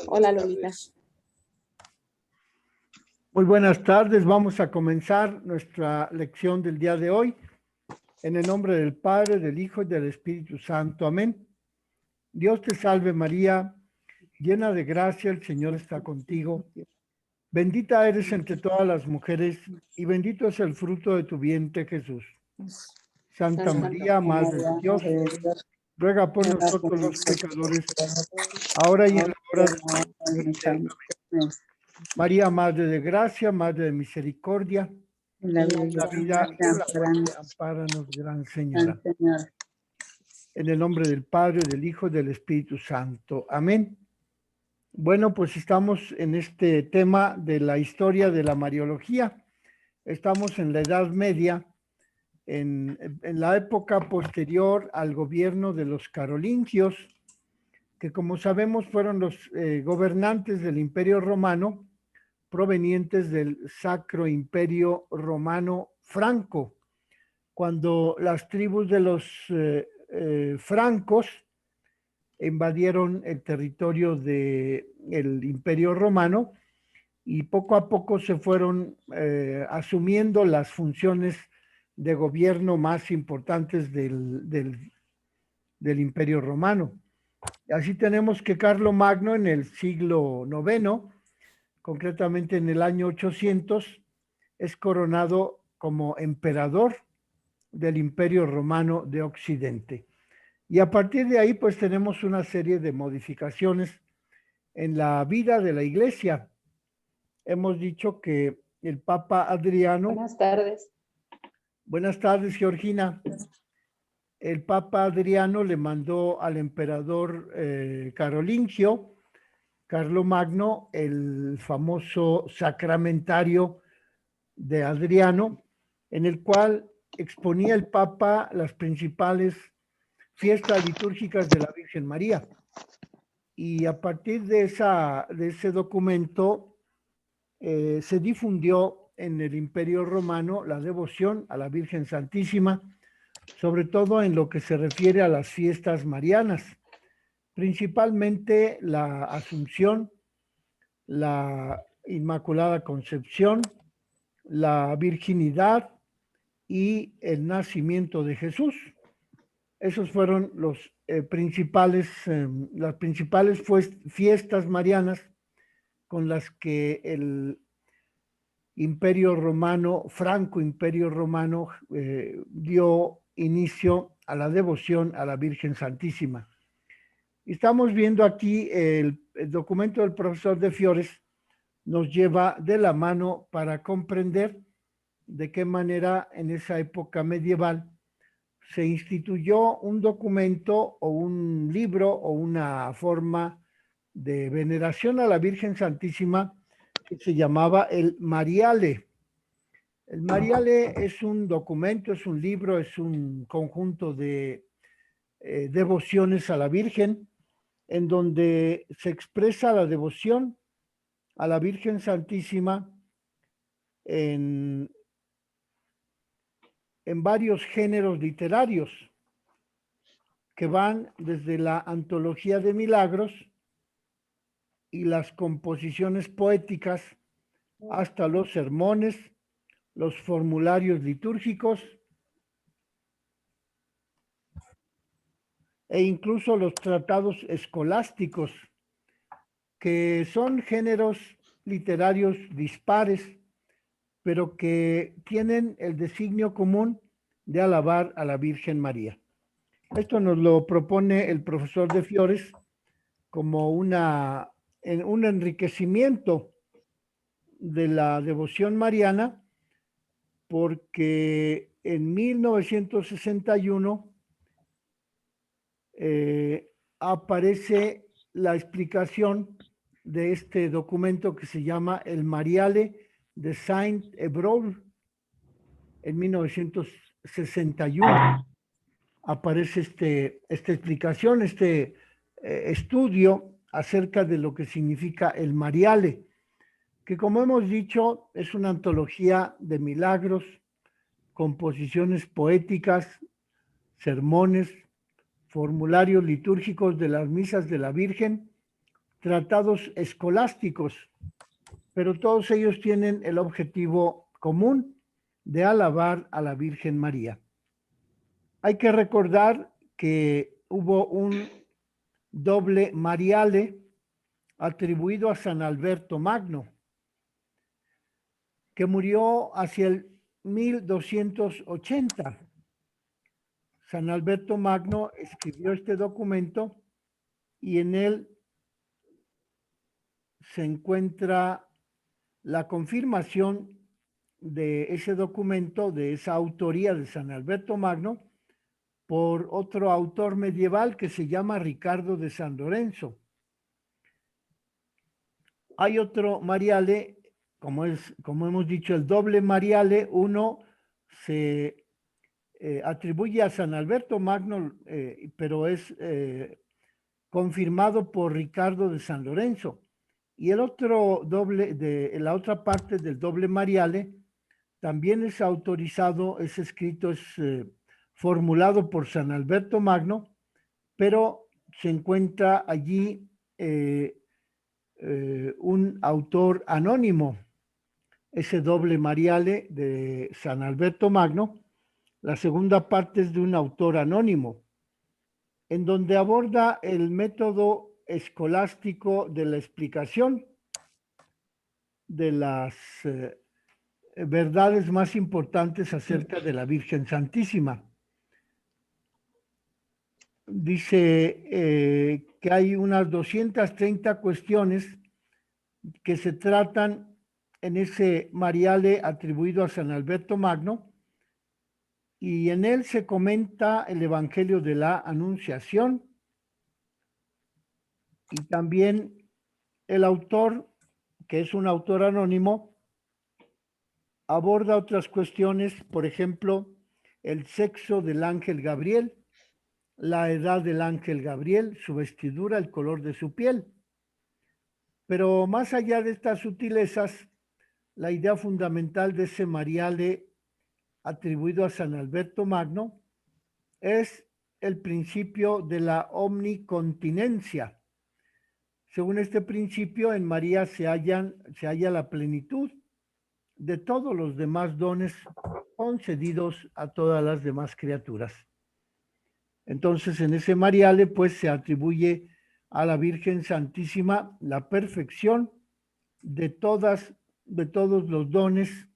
Hola, Lolita. Muy buenas tardes. Vamos a comenzar nuestra lección del día de hoy. En el nombre del Padre, del Hijo y del Espíritu Santo. Amén. Dios te salve María, llena de gracia, el Señor está contigo. Bendita eres entre todas las mujeres y bendito es el fruto de tu vientre, Jesús. Santa María, Madre de Dios, ruega por nosotros los pecadores, ahora y en la hora de nuestra muerte. Amén. María, Madre de gracia, Madre de misericordia, En la en la vida y en la muerte, ampáranos, Gran Señora. En el nombre del Padre, del Hijo y del Espíritu Santo. Amén. Bueno, pues estamos en este tema de la historia de la Mariología. Estamos en la Edad Media, en la época posterior al gobierno de los carolingios, que como sabemos fueron los gobernantes del Imperio Romano, provenientes del Sacro Imperio Romano Franco, cuando las tribus de los francos invadieron el territorio del Imperio Romano y poco a poco se fueron asumiendo las funciones de gobierno más importantes del Imperio Romano. Así tenemos que Carlomagno en el siglo IX, concretamente en el año 800, es coronado como emperador del Imperio Romano de Occidente. Y a partir de ahí, pues tenemos una serie de modificaciones en la vida de la Iglesia. Hemos dicho que el Papa Adriano... Buenas tardes. Buenas tardes, Georgina. El Papa Adriano le mandó al emperador carolingio, Carlomagno, el famoso sacramentario de Adriano, en el cual exponía el Papa las principales fiestas litúrgicas de la Virgen María. Y a partir de ese documento se difundió en el Imperio Romano la devoción a la Virgen Santísima, sobre todo en lo que se refiere a las fiestas marianas, principalmente la Asunción, la Inmaculada Concepción, la Virginidad y el nacimiento de Jesús. Esos fueron las principales fiestas marianas con las que el Imperio Romano, Franco Imperio Romano, dio inicio a la devoción a la Virgen Santísima. Estamos viendo aquí el documento del profesor de Fiores, nos lleva de la mano para comprender de qué manera en esa época medieval se instituyó un documento o un libro o una forma de veneración a la Virgen Santísima que se llamaba el Mariale. El Mariale es un documento, es un libro, es un conjunto de devociones a la Virgen en donde se expresa la devoción a la Virgen Santísima en varios géneros literarios que van desde la antología de milagros y las composiciones poéticas hasta los sermones, los formularios litúrgicos e incluso los tratados escolásticos, que son géneros literarios dispares, pero que tienen el designio común de alabar a la Virgen María. Esto nos lo propone el profesor de Fiores como un enriquecimiento de la devoción mariana, porque en 1961 aparece la explicación de este documento que se llama el Mariale de Saint-Hébrault. En 1961 aparece esta explicación, estudio acerca de lo que significa el Mariale, que como hemos dicho es una antología de milagros, composiciones poéticas, sermones, formularios litúrgicos de las misas de la Virgen, tratados escolásticos, pero todos ellos tienen el objetivo común de alabar a la Virgen María. Hay que recordar que hubo un doble Mariale atribuido a San Alberto Magno, que murió hacia el 1280. San Alberto Magno escribió este documento y en él se encuentra la confirmación de ese documento, de esa autoría de San Alberto Magno, por otro autor medieval que se llama Ricardo de San Lorenzo. Hay otro Mariale, como hemos dicho, el doble Mariale. Uno se atribuye a San Alberto Magno, pero es confirmado por Ricardo de San Lorenzo. Y el otro doble, la otra parte del doble Mariale, también es autorizado, es escrito, es formulado por San Alberto Magno, pero se encuentra allí un autor anónimo. Ese doble Mariale de San Alberto Magno, la segunda parte es de un autor anónimo, en donde aborda el método escolástico de la explicación de las verdades más importantes acerca de la Virgen Santísima. Dice que hay unas 230 cuestiones que se tratan en ese Mariale atribuido a San Alberto Magno, y en él se comenta el Evangelio de la Anunciación, y también el autor, que es un autor anónimo, aborda otras cuestiones, por ejemplo, el sexo del ángel Gabriel, la edad del ángel Gabriel, su vestidura, el color de su piel. Pero más allá de estas sutilezas, la idea fundamental de ese Mariale atribuido a San Alberto Magno es el principio de la omnicontinencia. Según este principio, en María se halla la plenitud de todos los demás dones concedidos a todas las demás criaturas. Entonces, en ese Mariale, pues, se atribuye a la Virgen Santísima la perfección de todos los dones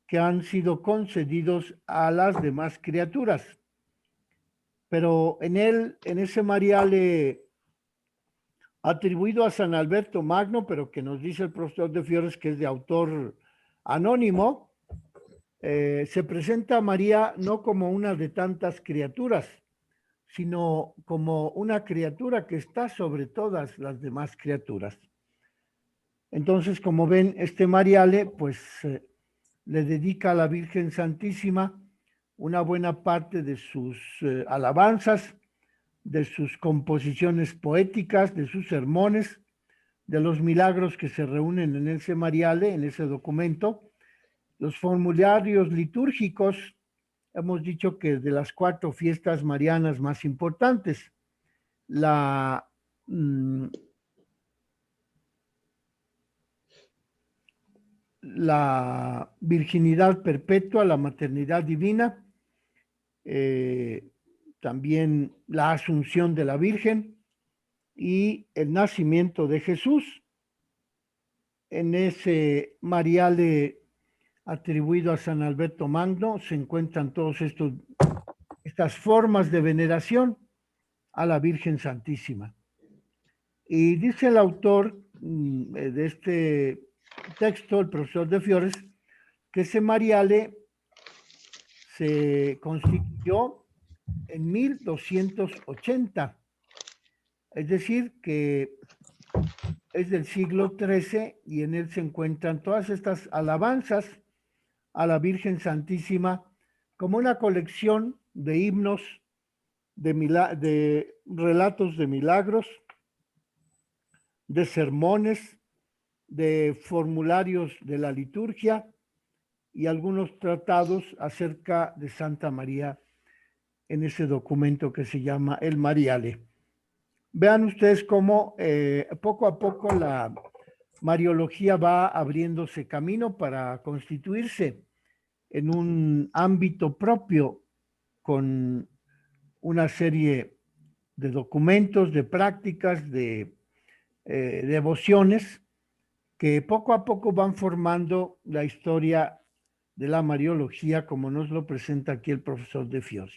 que han sido concedidos a las demás criaturas. Pero en ese Mariale atribuido a San Alberto Magno, pero que nos dice el profesor de Fiores que es de autor anónimo, se presenta a María no como una de tantas criaturas, sino como una criatura que está sobre todas las demás criaturas. Entonces, como ven, este Mariale, pues, le dedica a la Virgen Santísima una buena parte de sus alabanzas, de sus composiciones poéticas, de sus sermones, de los milagros que se reúnen en ese Mariale, en ese documento, los formularios litúrgicos. Hemos dicho que de las 4 fiestas marianas más importantes, la virginidad perpetua, la maternidad divina, también la asunción de la Virgen y el nacimiento de Jesús. En ese Mariale atribuido a San Alberto Magno se encuentran todas estas formas de veneración a la Virgen Santísima. Y dice el autor de este texto, el profesor de Fiores, que ese Mariale se constituyó en 1280, es decir, que es del siglo XIII, y en él se encuentran todas estas alabanzas a la Virgen Santísima como una colección de himnos, de relatos de milagros, de sermones, de formularios de la liturgia y algunos tratados acerca de Santa María en ese documento que se llama el Mariale. Vean ustedes cómo poco a poco la Mariología va abriéndose camino para constituirse en un ámbito propio con una serie de documentos, de prácticas, de devociones que poco a poco van formando la historia de la Mariología como nos lo presenta aquí el profesor de Fiori.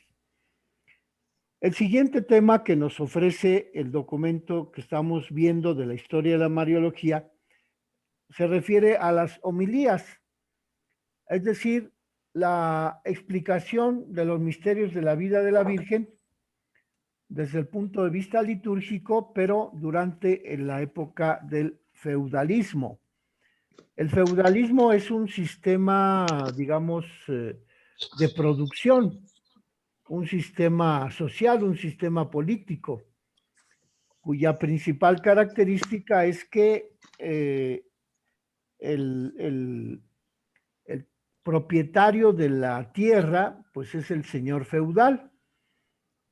El siguiente tema que nos ofrece el documento que estamos viendo de la historia de la Mariología se refiere a las homilías, es decir, la explicación de los misterios de la vida de la Virgen desde el punto de vista litúrgico, pero durante la época del feudalismo. El feudalismo es un sistema, digamos, de producción, un sistema social, un sistema político, cuya principal característica es que el propietario de la tierra, pues es el señor feudal,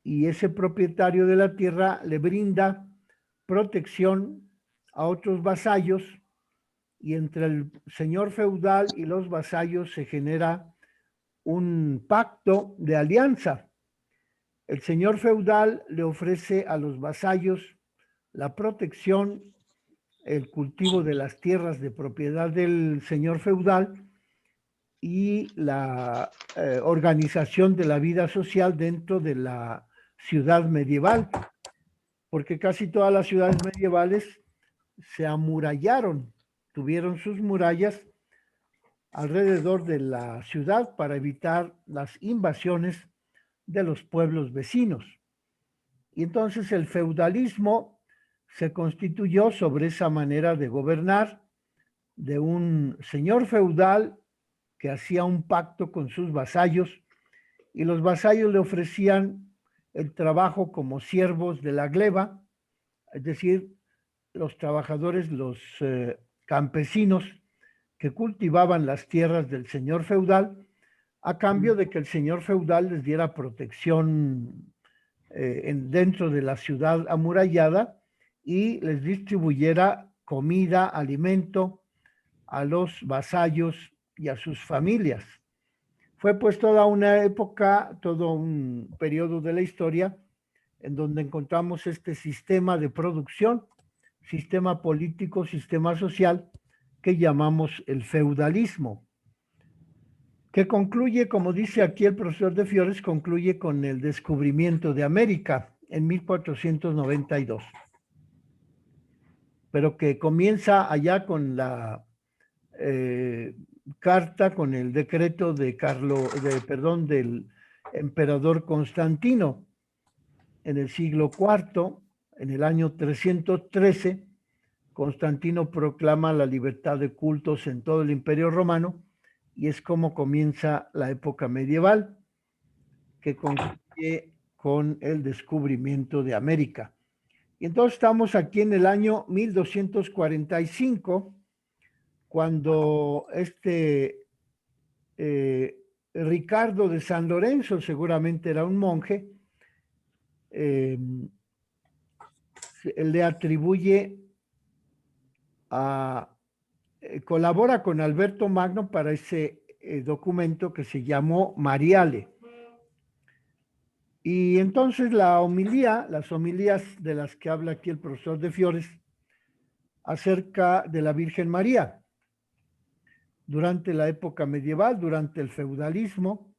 y ese propietario de la tierra le brinda protección a otros vasallos, y entre el señor feudal y los vasallos se genera un pacto de alianza. El señor feudal le ofrece a los vasallos la protección, el cultivo de las tierras de propiedad del señor feudal y la organización de la vida social dentro de la ciudad medieval, porque casi todas las ciudades medievales se amurallaron, tuvieron sus murallas alrededor de la ciudad para evitar las invasiones de los pueblos vecinos. Y entonces el feudalismo se constituyó sobre esa manera de gobernar de un señor feudal que hacía un pacto con sus vasallos, y los vasallos le ofrecían el trabajo como siervos de la gleba, es decir, los trabajadores, los campesinos que cultivaban las tierras del señor feudal, a cambio de que el señor feudal les diera protección dentro de la ciudad amurallada y les distribuyera comida, alimento a los vasallos y a sus familias. Fue pues toda una época, todo un periodo de la historia en donde encontramos este sistema de producción, sistema político, sistema social que llamamos el feudalismo, que concluye, como dice aquí el profesor de Fiores, concluye con el descubrimiento de América en 1492, pero que comienza allá con la carta, con el decreto del emperador Constantino en el siglo IV, en el año 313. Constantino proclama la libertad de cultos en todo el Imperio Romano y es como comienza la época medieval, que concluye con el descubrimiento de América. Y entonces estamos aquí en el año 1245, cuando Ricardo de San Lorenzo, seguramente era un monje, le atribuye colabora con Alberto Magno para ese documento que se llamó Mariale. Y entonces las homilías de las que habla aquí el profesor de Fiores acerca de la Virgen María, durante la época medieval, durante el feudalismo,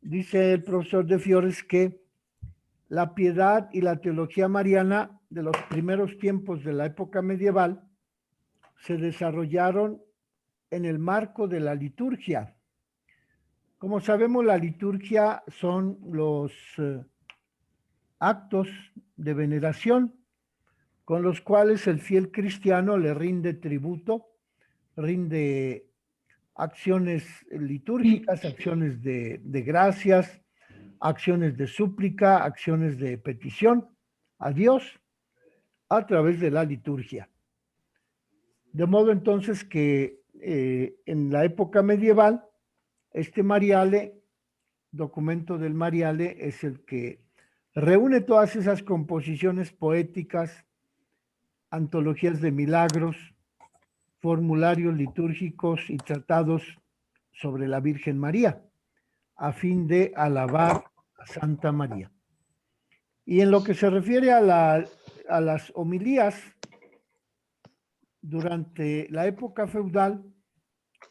dice el profesor de Fiores que la piedad y la teología mariana de los primeros tiempos de la época medieval se desarrollaron en el marco de la liturgia. Como sabemos, la liturgia son los actos de veneración con los cuales el fiel cristiano le rinde tributo, rinde acciones litúrgicas, acciones de gracias, acciones de súplica, acciones de petición a Dios a través de la liturgia. De modo entonces que en la época medieval, este Mariale, documento del Mariale, es el que Reúne todas esas composiciones poéticas, antologías de milagros, formularios litúrgicos y tratados sobre la Virgen María, a fin de alabar a Santa María. Y en lo que se refiere a las homilías, durante la época feudal,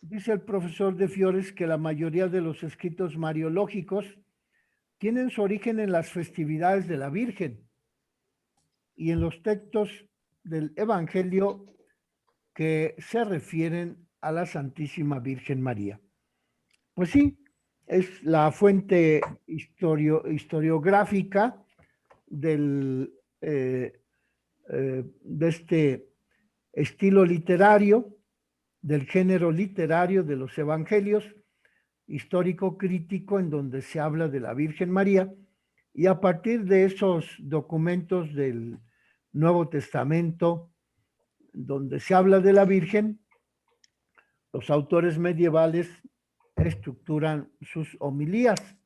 dice el profesor de Fiores que la mayoría de los escritos mariológicos tienen su origen en las festividades de la Virgen y en los textos del Evangelio que se refieren a la Santísima Virgen María. Pues sí, es la fuente historiográfica de este estilo literario, del género literario de los evangelios, histórico crítico, en donde se habla de la Virgen María, y a partir de esos documentos del Nuevo Testamento, donde se habla de la Virgen, los autores medievales estructuran sus homilías,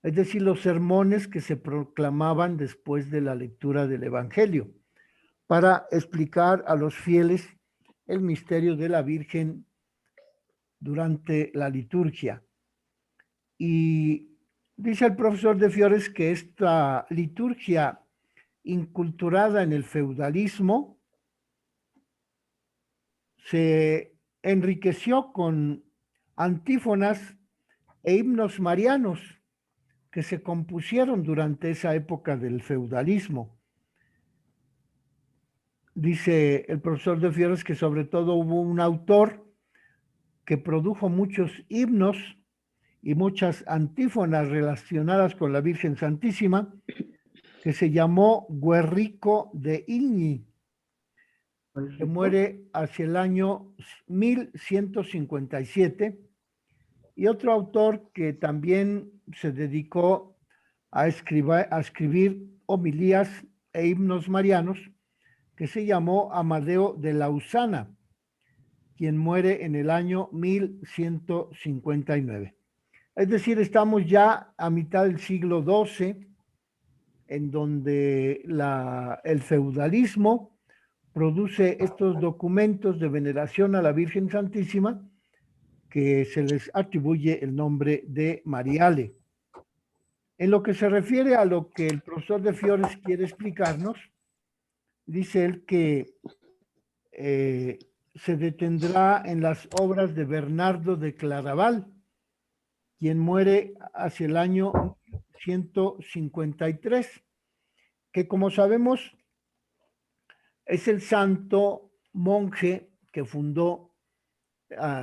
es decir, los sermones que se proclamaban después de la lectura del Evangelio, para explicar a los fieles el misterio de la Virgen durante la liturgia. Y dice el profesor de Fiores que esta liturgia inculturada en el feudalismo se enriqueció con antífonas e himnos marianos que se compusieron durante esa época del feudalismo. Dice el profesor de Fiores que sobre todo hubo un autor que produjo muchos himnos y muchas antífonas relacionadas con la Virgen Santísima, que se llamó Guerrico de Igni, que muere hacia el año 1157, y otro autor que también se dedicó a escribir homilías e himnos marianos, que se llamó Amadeo de Lausana, quien muere en el año 1159. Es decir, estamos ya a mitad del siglo XII, en donde el feudalismo produce estos documentos de veneración a la Virgen Santísima, que se les atribuye el nombre de Mariale. En lo que se refiere a lo que el profesor de Fiores quiere explicarnos, dice él que se detendrá en las obras de Bernardo de Claraval, quien muere hacia el año 153, que como sabemos es el santo monje que fundó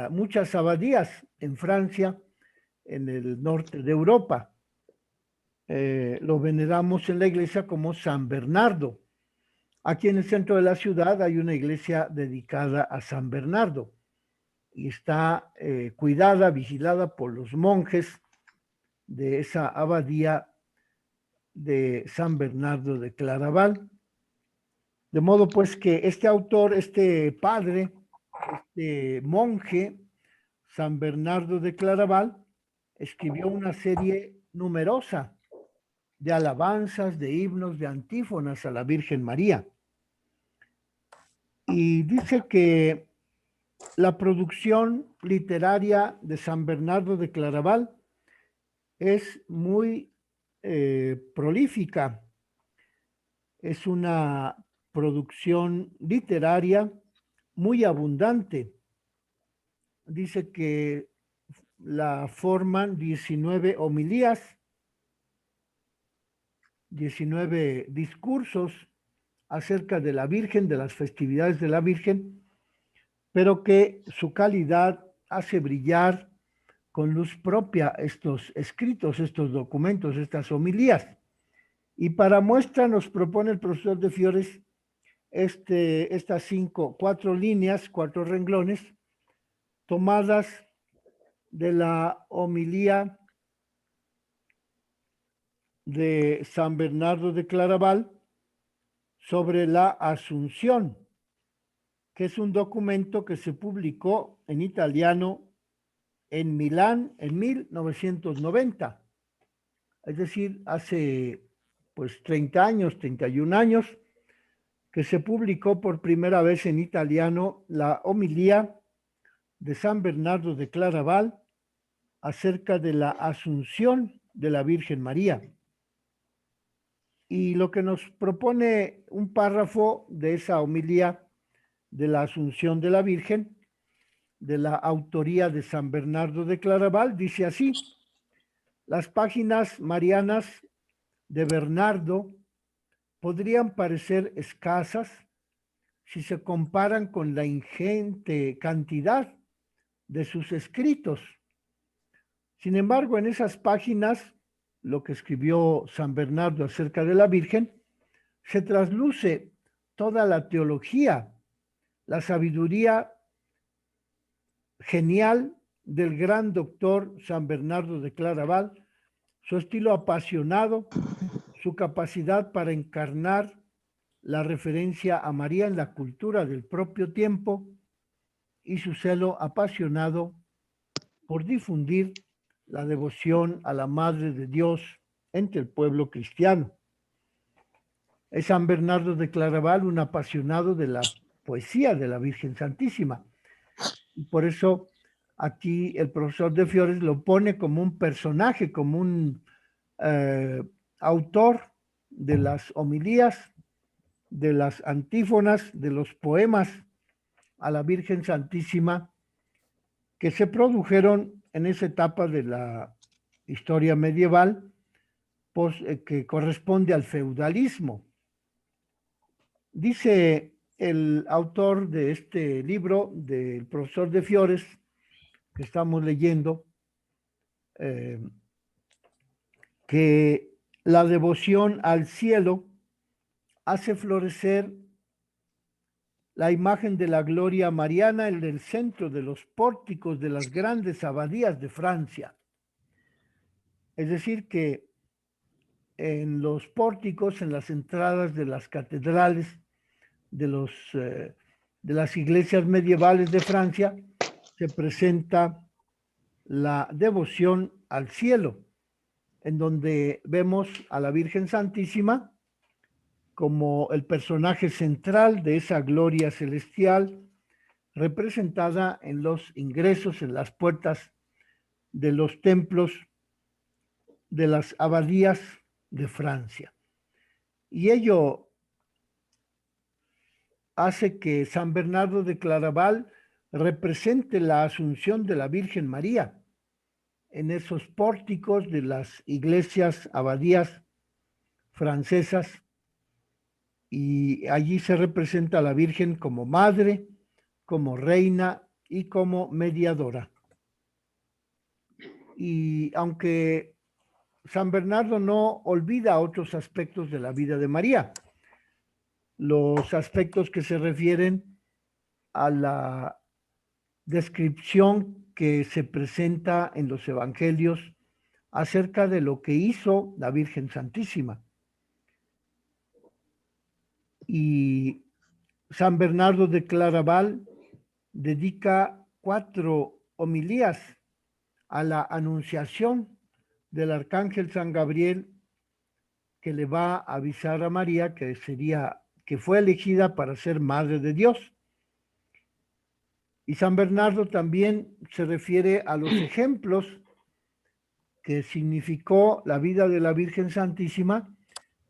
muchas abadías en Francia, en el norte de Europa. Lo veneramos en la iglesia como San Bernardo. Aquí en el centro de la ciudad hay una iglesia dedicada a San Bernardo y está cuidada, vigilada por los monjes de esa abadía de San Bernardo de Claraval. De modo pues que este autor, este padre, este monje, San Bernardo de Claraval, escribió una serie numerosa de alabanzas, de himnos, de antífonas a la Virgen María. Y dice que la producción literaria de San Bernardo de Claraval es muy prolífica. Es una producción literaria muy abundante. Dice que la forman 19 homilías, 19 discursos acerca de la Virgen, de las festividades de la Virgen, pero que su calidad hace brillar con luz propia estos escritos, estos documentos, estas homilías. Y para muestra nos propone el profesor de Fiores estas 4 líneas, 4 renglones, tomadas de la homilía de San Bernardo de Claraval sobre la Asunción, que es un documento que se publicó en italiano en Milán en 1990, es decir, hace pues 30 años, 31 años, que se publicó por primera vez en italiano la homilía de San Bernardo de Claraval acerca de la Asunción de la Virgen María. Y lo que nos propone un párrafo de esa homilía de la Asunción de la Virgen, de la autoría de San Bernardo de Claraval, dice así: las páginas marianas de Bernardo podrían parecer escasas si se comparan con la ingente cantidad de sus escritos. Sin embargo, en esas páginas, lo que escribió San Bernardo acerca de la Virgen, se trasluce toda la teología, la sabiduría genial del gran doctor San Bernardo de Claraval, su estilo apasionado, su capacidad para encarnar la referencia a María en la cultura del propio tiempo y su celo apasionado por difundir la devoción a la Madre de Dios entre el pueblo cristiano. Es San Bernardo de Claraval un apasionado de la poesía de la Virgen Santísima. Y por eso aquí el profesor de Fiores lo pone como un personaje, como un autor de las homilías, de las antífonas, de los poemas a la Virgen Santísima que se produjeron en esa etapa de la historia medieval, pues, que corresponde al feudalismo. Dice el autor de este libro, del profesor de Fiores, que estamos leyendo, que la devoción al cielo hace florecer la imagen de la gloria mariana en el centro de los pórticos de las grandes abadías de Francia. Es decir, que en los pórticos, en las entradas de las catedrales, de las iglesias medievales de Francia, se presenta la devoción al cielo, en donde vemos a la Virgen Santísima como el personaje central de esa gloria celestial, representada en los ingresos, en las puertas de los templos de las abadías de Francia. Y ello hace que San Bernardo de Claraval represente la asunción de la Virgen María en esos pórticos de las iglesias abadías francesas, y allí se representa a la Virgen como madre, como reina y como mediadora. Y aunque San Bernardo no olvida otros aspectos de la vida de María, los aspectos que se refieren a la descripción que se presenta en los evangelios acerca de lo que hizo la Virgen Santísima. Y San Bernardo de Claraval dedica 4 homilías a la anunciación del arcángel San Gabriel, que le va a avisar a María que fue elegida para ser madre de Dios. Y San Bernardo también se refiere a los ejemplos que significó la vida de la Virgen Santísima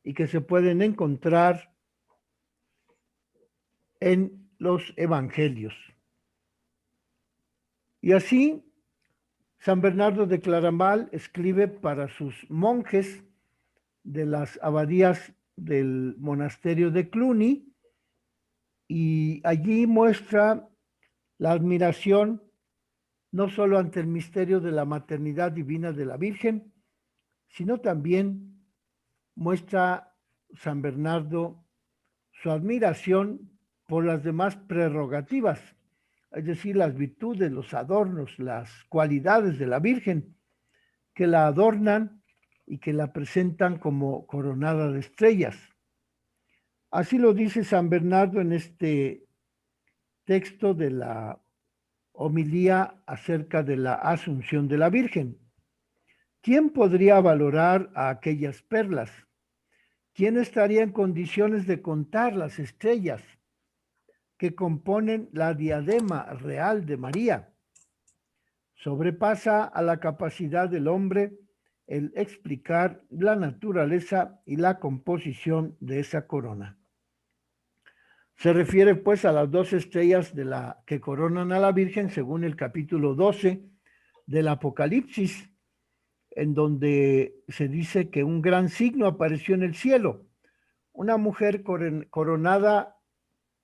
y que se pueden encontrar en los evangelios. Y así, San Bernardo de Claraval escribe para sus monjes de las abadías del monasterio de Cluny, y allí muestra la admiración no solo ante el misterio de la maternidad divina de la Virgen, sino también muestra San Bernardo su admiración por las demás prerrogativas, es decir, las virtudes, los adornos, las cualidades de la Virgen, que la adornan y que la presentan como coronada de estrellas. Así lo dice San Bernardo en este texto de la homilía acerca de la Asunción de la Virgen. ¿Quién podría valorar a aquellas perlas? ¿Quién estaría en condiciones de contar las estrellas que componen la diadema real de María? Sobrepasa a la capacidad del hombre el explicar la naturaleza y la composición de esa corona. Se refiere pues a las 2 estrellas que coronan a la Virgen según el capítulo 12 del Apocalipsis, en donde se dice que un gran signo apareció en el cielo, una mujer coronada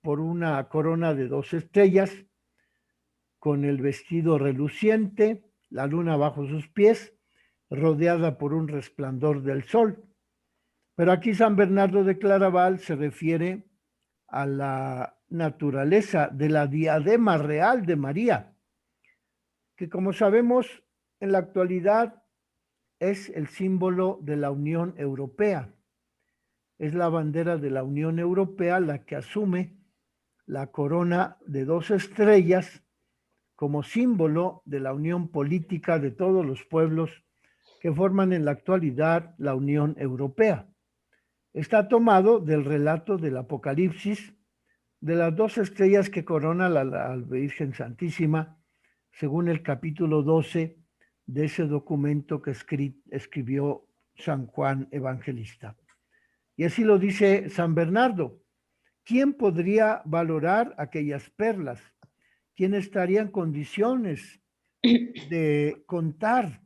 por una corona de 2 estrellas, con el vestido reluciente, la luna bajo sus pies, rodeada por un resplandor del sol. Pero aquí San Bernardo de Claraval se refiere a la naturaleza de la diadema real de María, que como sabemos en la actualidad es el símbolo de la Unión Europea. Es la bandera de la Unión Europea la que asume la corona de 2 estrellas como símbolo de la unión política de todos los pueblos que forman en la actualidad la Unión Europea. Está tomado del relato del Apocalipsis de las 2 estrellas que coronan a la Virgen Santísima, según el capítulo 12 de ese documento que escribió San Juan Evangelista. Y así lo dice San Bernardo. ¿Quién podría valorar aquellas perlas? ¿Quién estaría en condiciones de contar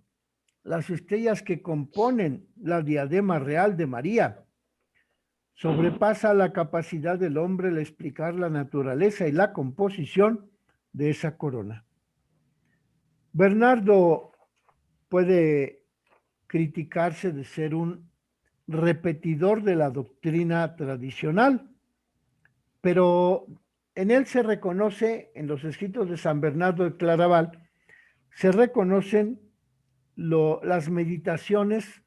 las estrellas que componen la diadema real de María? Sobrepasa la capacidad del hombre el explicar la naturaleza y la composición de esa corona. Bernardo puede criticarse de ser un repetidor de la doctrina tradicional, pero en él se reconoce, en los escritos de San Bernardo de Claraval, se reconocen las meditaciones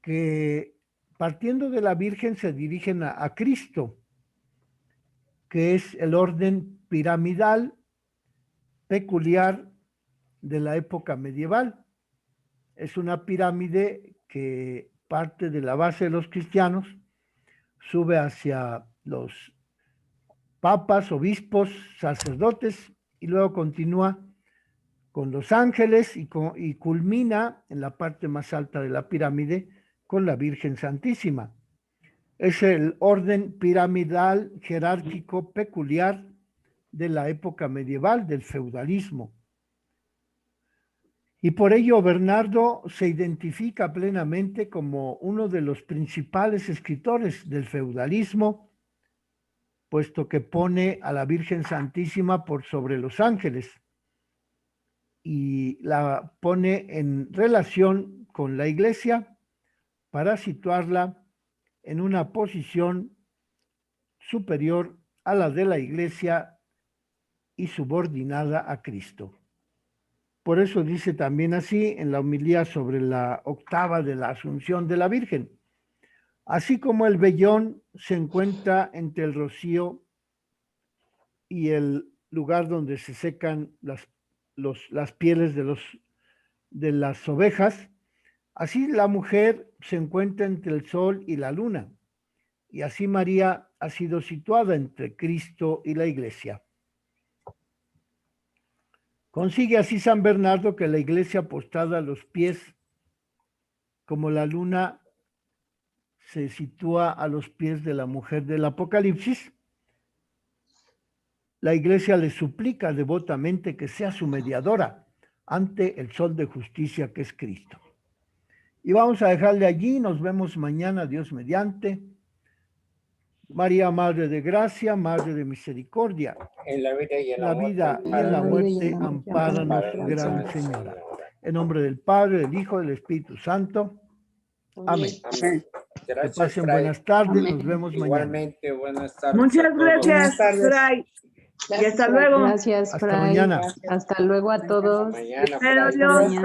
que, partiendo de la Virgen, se dirigen a Cristo, que es el orden piramidal peculiar de la época medieval. Es una pirámide que parte de la base de los cristianos, sube hacia los papas, obispos, sacerdotes, y luego continúa con los ángeles y culmina en la parte más alta de la pirámide con la Virgen Santísima. Es el orden piramidal jerárquico peculiar de la época medieval, del feudalismo. Y por ello Bernardo se identifica plenamente como uno de los principales escritores del feudalismo, puesto que pone a la Virgen Santísima por sobre los ángeles y la pone en relación con la Iglesia para situarla en una posición superior a la de la Iglesia y subordinada a Cristo. Por eso dice también así en la homilía sobre la octava de la Asunción de la Virgen: así como el vellón se encuentra entre el rocío y el lugar donde se secan las pieles de las ovejas, así la mujer se encuentra entre el sol y la luna, y así María ha sido situada entre Cristo y la Iglesia. Consigue así San Bernardo que la Iglesia, postrada a los pies, como la luna se sitúa a los pies de la mujer del Apocalipsis, la Iglesia le suplica devotamente que sea su mediadora ante el sol de justicia que es Cristo. Y vamos a dejarle allí, nos vemos mañana, Dios mediante. María, Madre de Gracia, Madre de Misericordia, en la vida y en la muerte, ampáranos, Gran Señora. En nombre del Padre, del Hijo, del Espíritu Santo. Amén. Amén. Gracias, Que pasen Fray. buenas tardes, Amén. nos vemos Igualmente, buenas tardes. Muchas a todos. gracias, tardes. Fray. Y hasta luego. Gracias, Hasta Fray. mañana. Hasta luego a todos. Mañana, Pero Fray. Dios. Mañana.